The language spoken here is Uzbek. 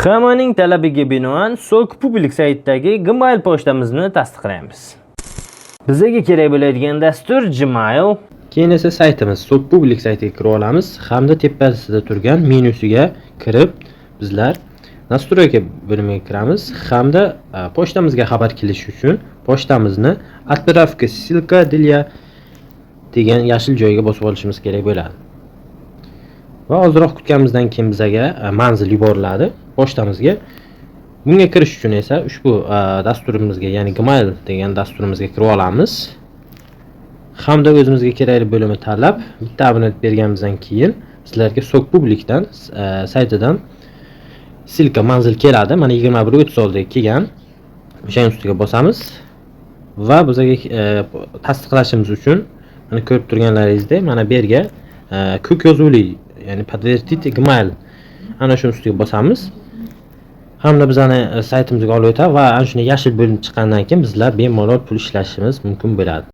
Hammaning talabiga binoan Sock Public saytidagi Gmail pochtamizni tasdiqlaymiz. Bizga kerak bo'ladigan dastur Gmail. Keyin esa saytimiz Sock Public saytiga kirib olamiz hamda tepasida turgan menyusiga kirib bizlar Настройка bo'limiga kiramiz hamda pochtamizga xabar kelishi uchun pochtamizni Отправка ссылка для degan yashil joyga bosib olishimiz kerak bo'ladi. Va ozroq kutganimizdan keyin bizga manzil yuboriladi pochtamizga. Bunga kirish uchun esa ushbu dasturimizga, ya'ni Gmail degan dasturimizga kirib olamiz. Hamda o'zimizga kerakli bo'limni tanlab, bitta abonent berganimizdan keyin sizlarga Sock Publicdan saytidan ссылка manzil keladi. Mana 21:36 ga kelgan. O'shaning ustiga bosamiz va bizga tasdiqlashimiz uchun mana ko'rib turganlaringizdek, mana bu yerga ko'k yozuvli, ya'ni подтвердить Gmail ana shu ustiga bosamiz. Hamda bizani saytimizga olib o'tadi va ana shunday yashil bo'linib chiqqandan keyin bizlar bemalol pul ishlashimiz mumkin bo'ladi.